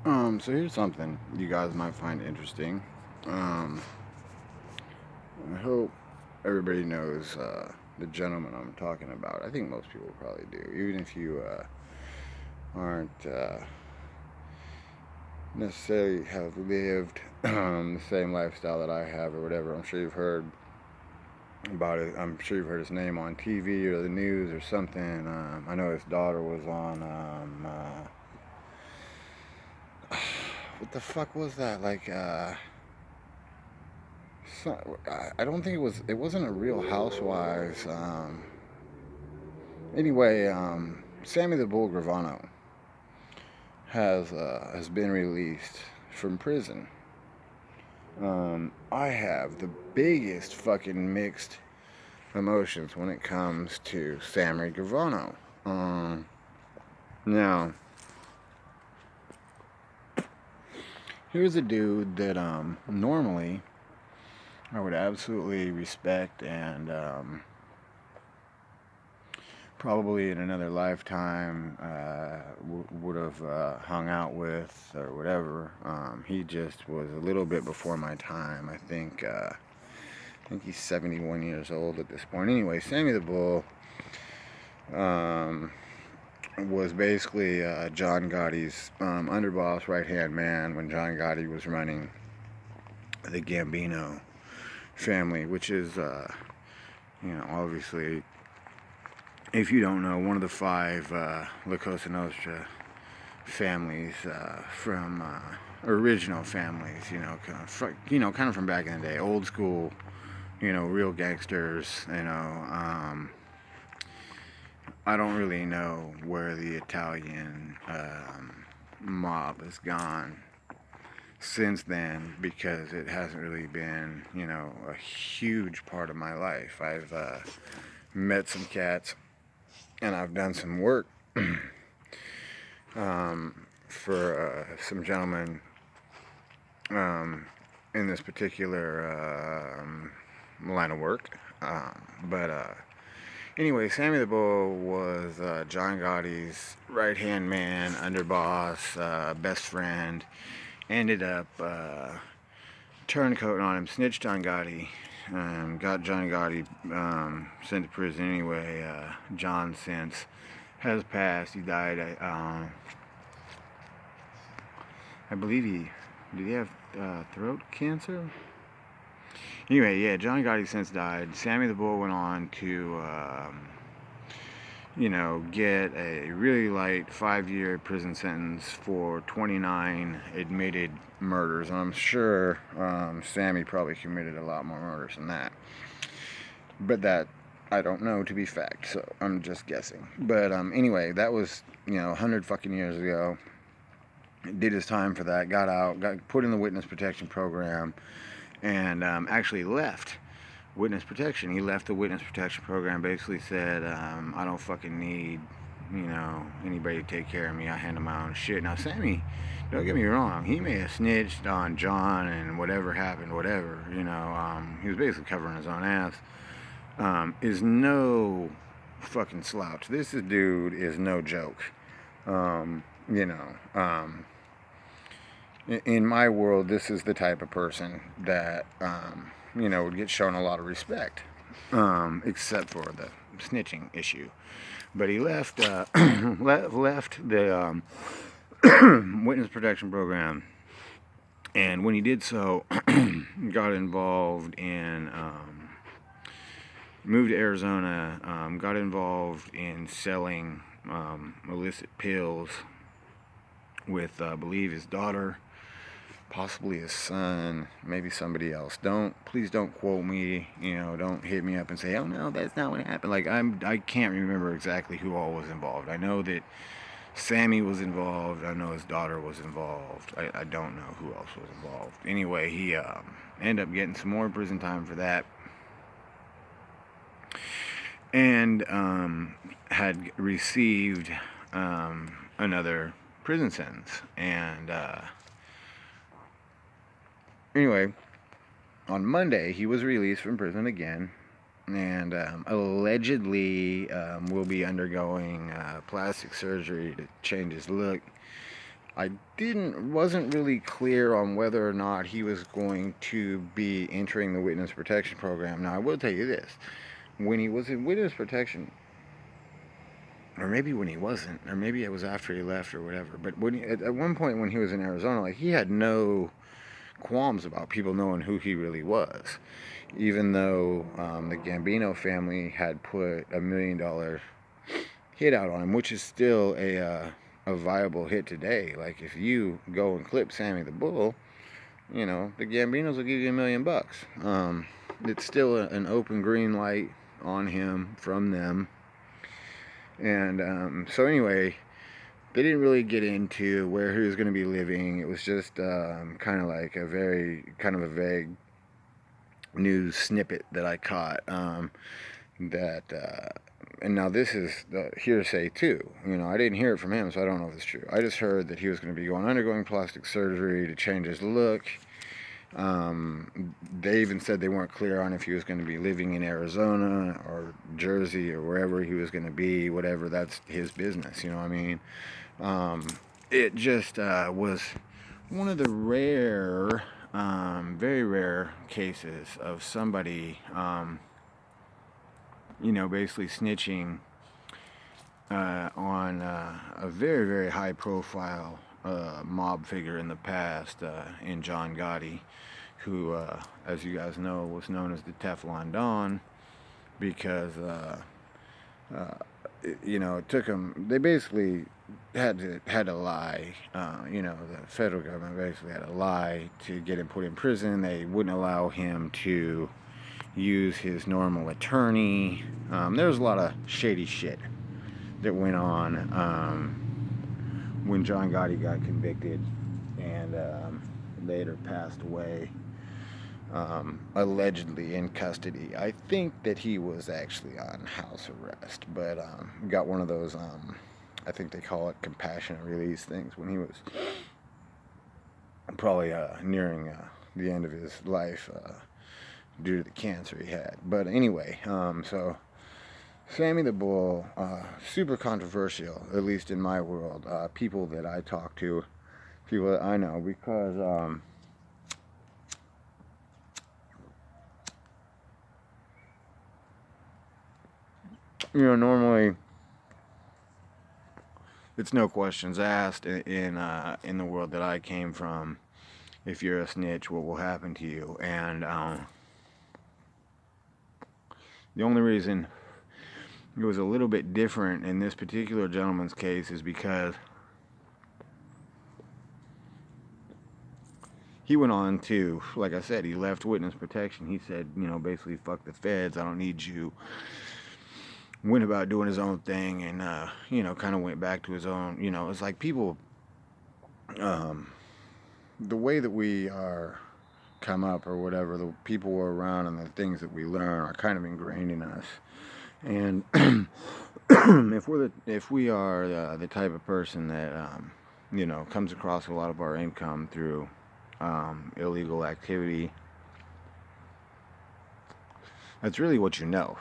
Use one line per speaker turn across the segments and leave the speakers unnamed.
So here's something you guys might find interesting. Um, I hope everybody knows the gentleman I'm talking about. I think most people probably do, even if you aren't necessarily have lived the same lifestyle that I have or whatever. I'm sure you've heard about it. I'm sure you've heard his name on TV or the news or something. I know his daughter was on. What the fuck was that? I don't think it was. It wasn't a Real Housewives. Anyway, Sammy the Bull Gravano has been released from prison. I have the biggest fucking mixed emotions when it comes to Sammy Gravano. Now, here's a dude that normally I would absolutely respect and probably in another lifetime would have hung out with or whatever. He just was a little bit before my time. I think he's 71 years old at this point. Anyway, Sammy the Bull um, was basically John Gotti's underboss, right hand man when John Gotti was running the Gambino family, which is, obviously, if you don't know, one of the five La Cosa Nostra families from original families, kind of from back in the day, old school, real gangsters, I don't really know where the Italian mob has gone since then because it hasn't really been, a huge part of my life. I've met some cats and I've done some work for some gentlemen in this particular line of work. But anyway, Sammy the Bull was John Gotti's right hand man, underboss, best friend. Ended up turncoating on him, snitched on Gotti, got John Gotti sent to prison anyway. John since has passed. He died. I believe did he have throat cancer? Anyway, yeah, John Gotti since died. Sammy the Bull went on to, get a really light 5-year prison sentence for 29 admitted murders. And I'm sure Sammy probably committed a lot more murders than that. But that I don't know to be fact, so I'm just guessing. But anyway, that was 100 fucking years ago. Did his time for that, got out, got put in the witness protection program, and actually left witness protection. He left the witness protection program, basically said, I don't fucking need, anybody to take care of me. I handle my own shit. Now, Sammy, don't get me wrong, he may have snitched on John and whatever happened, whatever, he was basically covering his own ass. Is no fucking slouch. This dude is no joke. Um, you know, um, in my world, this is the type of person that, would get shown a lot of respect, except for the snitching issue. But he left, left the witness protection program, and when he did so, got involved in, moved to Arizona, got involved in selling illicit pills with, I believe, his daughter, possibly his son, maybe somebody else. Please don't quote me, don't hit me up and say, oh no, that's not what happened. I can't remember exactly who all was involved. I know that Sammy was involved. I know his daughter was involved. I don't know who else was involved. Anyway, he ended up getting some more prison time for that. And had received another prison sentence. And anyway, on Monday, he was released from prison again, and allegedly will be undergoing plastic surgery to change his look, I wasn't really clear on whether or not he was going to be entering the witness protection program. Now, I will tell you this. When he was in witness protection, or maybe when he wasn't, or maybe it was after he left or whatever, but at one point when he was in Arizona, like, he had no qualms about people knowing who he really was. Even though the Gambino family had put $1 million hit out on him, which is still a viable hit today. Like, if you go and clip Sammy the Bull, you know, the Gambinos will give you $1 million. It's still an open green light on him from them. And so anyway, they didn't really get into where he was going to be living. It was just kind of like a vague news snippet that I caught. And now this is the hearsay too. You know, I didn't hear it from him, so I don't know if it's true. I just heard that he was going to be undergoing plastic surgery to change his look. They even said they weren't clear on if he was going to be living in Arizona or Jersey or wherever he was going to be. Whatever, that's his business. You know what I mean? It just was one of the rare, very rare cases of somebody, you know, basically snitching on a very, very high profile mob figure in the past, in John Gotti, who, as you guys know, was known as the Teflon Don, because, you know, it took him, they basically had to lie, you know, the federal government basically had to lie to get him put in prison. They wouldn't allow him to use his normal attorney. There was a lot of shady shit that went on when John Gotti got convicted and later passed away, allegedly in custody. I think that he was actually on house arrest, but got one of those, I think they call it compassionate release things, when he was probably nearing the end of his life due to the cancer he had. But anyway, so Sammy the Bull, super controversial, at least in my world. People that I talk to, people that I know, because you know, normally it's no questions asked in the world that I came from. If you're a snitch, what will happen to you? And the only reason it was a little bit different in this particular gentleman's case is because he went on to, like I said, he left witness protection. He said, you know, basically, fuck the feds, I don't need you. Went about doing his own thing, and you know, kind of went back to his own, you know, it's like people, the way that we are come up or whatever, the people we're around and the things that we learn are kind of ingrained in us. And if we are the type of person that you know, comes across a lot of our income through illegal activity, that's really what you know.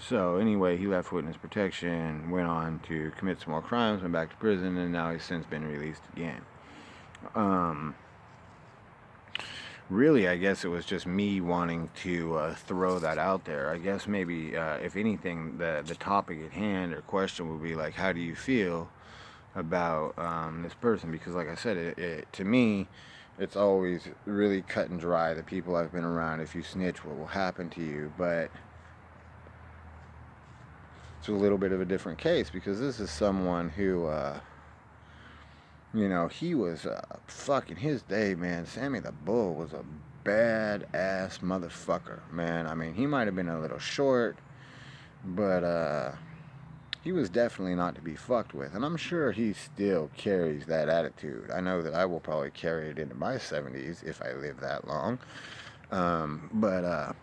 So anyway, he left witness protection, went on to commit some more crimes, went back to prison, and now he's since been released again. Really, I guess it was just me wanting to throw that out there. I guess maybe, if anything, the topic at hand or question would be like, how do you feel about this person? Because like I said, to me, it's always really cut and dry, the people I've been around. If you snitch, what will happen to you? But it's a little bit of a different case, because this is someone who, you know, he was fucking his day, man. Sammy the Bull was a badass motherfucker, man. I mean, he might have been a little short, but he was definitely not to be fucked with. And I'm sure he still carries that attitude. I know that I will probably carry it into my 70s if I live that long. But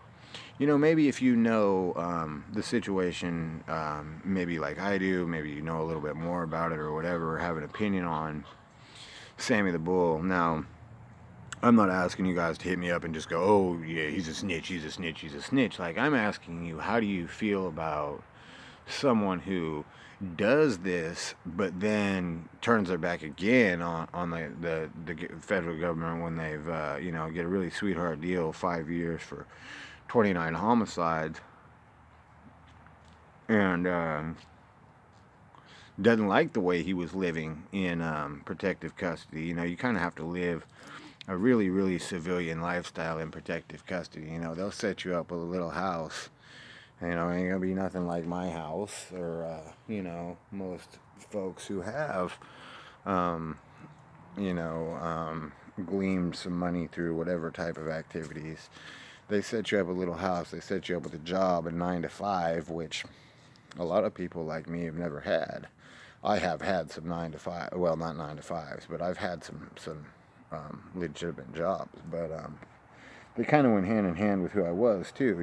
you know, maybe if you know the situation, maybe like I do, maybe you know a little bit more about it or whatever, or have an opinion on Sammy the Bull. Now, I'm not asking you guys to hit me up and just go, oh yeah, he's a snitch, he's a snitch, he's a snitch. Like, I'm asking you, how do you feel about someone who does this, but then turns their back again on the federal government when they've, get a really sweetheart deal, 5 years for 29 homicides, and doesn't like the way he was living in protective custody. You kind of have to live a really, really civilian lifestyle in protective custody. They'll set you up with a little house. Ain't gonna be nothing like my house or, most folks who have, um, gleamed some money through whatever type of activities. They set you up a little house. They set you up with a job, a 9 to 5, which a lot of people like me have never had. I have had some 9 to 5, well, not 9 to 5s, but I've had some legitimate jobs. But they kind of went hand in hand with who I was too.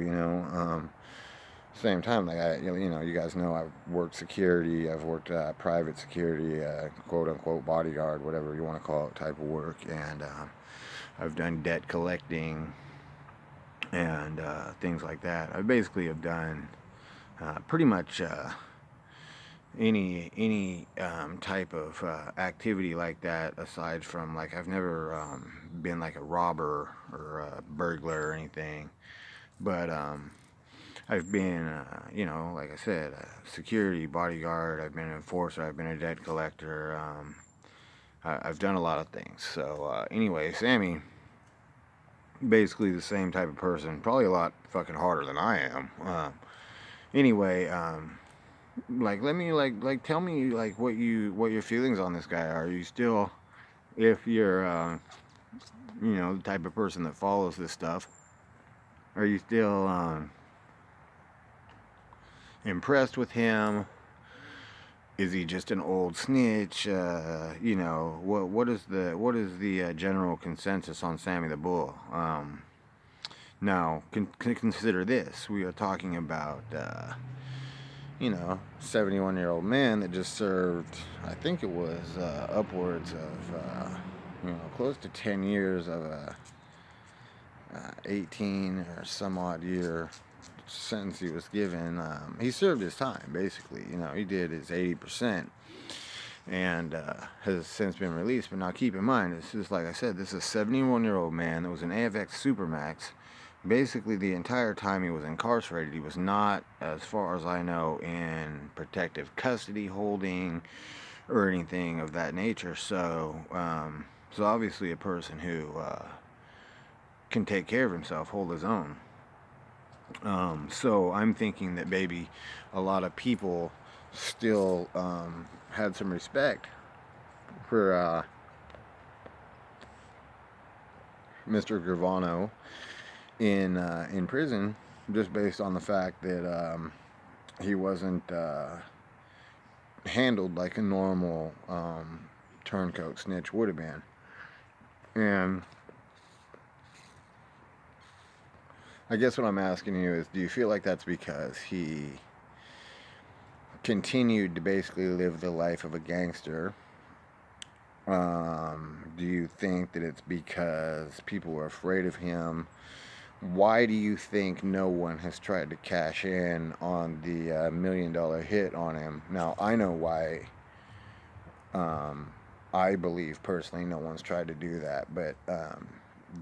Same time, like you guys know, I've worked security. I've worked private security, quote unquote bodyguard, whatever you want to call it, type of work, and I've done debt collecting and things like that. I basically have done pretty much any type of activity like that, aside from, like, I've never been like a robber or a burglar or anything, but I've been, like I said, a security bodyguard. I've been an enforcer. I've been a debt collector. I've done a lot of things. So anyway, Sammy, basically the same type of person, probably a lot fucking harder than I am. Anyway, let me tell me what your feelings on this guy are. Are you still, if you're the type of person that follows this stuff, are you still impressed with him? Is he just an old snitch? What is the general consensus on Sammy the Bull? Now, consider this: we are talking about 71-year-old man that just served, I think it was upwards of close to 10 years of a 18 or some odd year sentence he was given. He served his time, basically. He did his 80% and has since been released. But now keep in mind, this is, like I said, this is a 71-year-old man that was an AFX Supermax. Basically, the entire time he was incarcerated, he was not, as far as I know, in protective custody holding or anything of that nature. So obviously a person who can take care of himself, hold his own. So I'm thinking that maybe a lot of people still had some respect for Mr. Gravano in prison, just based on the fact that he wasn't handled like a normal turncoat snitch would have been. And I guess what I'm asking you is, do you feel like that's because he continued to basically live the life of a gangster? Do you think that it's because people were afraid of him? Why do you think no one has tried to cash in on the $1 million hit on him? Now, I know why. I believe personally no one's tried to do that, but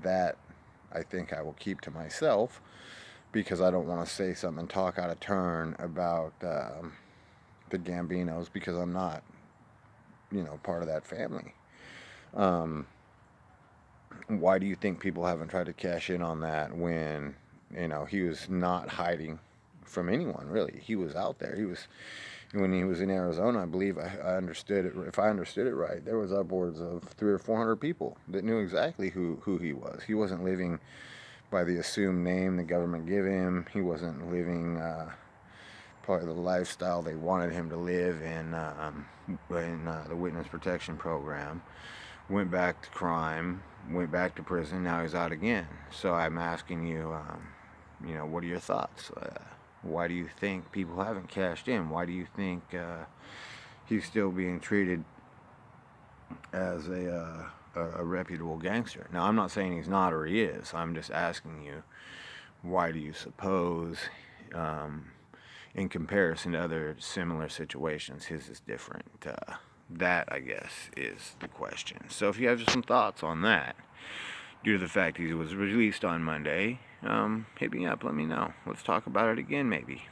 that I think I will keep to myself, because I don't want to say something and talk out of turn about the Gambinos, because I'm not, part of that family. Why do you think people haven't tried to cash in on that when, he was not hiding from anyone, really? He was out there. When he was in Arizona, I believe I understood it. If I understood it right, there was upwards of 300 or 400 people that knew exactly who he was. He wasn't living by the assumed name the government gave him. He wasn't living probably the lifestyle they wanted him to live in the witness protection program. Went back to crime, went back to prison. Now he's out again. So I'm asking you, what are your thoughts? Why do you think people haven't cashed in? Why do you think he's still being treated as a reputable gangster? Now, I'm not saying he's not or he is. I'm just asking you, why do you suppose in comparison to other similar situations. His is different. That, I guess, is the question. So if you have some thoughts on that, due to the fact he was released on Monday, hit me up, let me know. Let's talk about it again, maybe.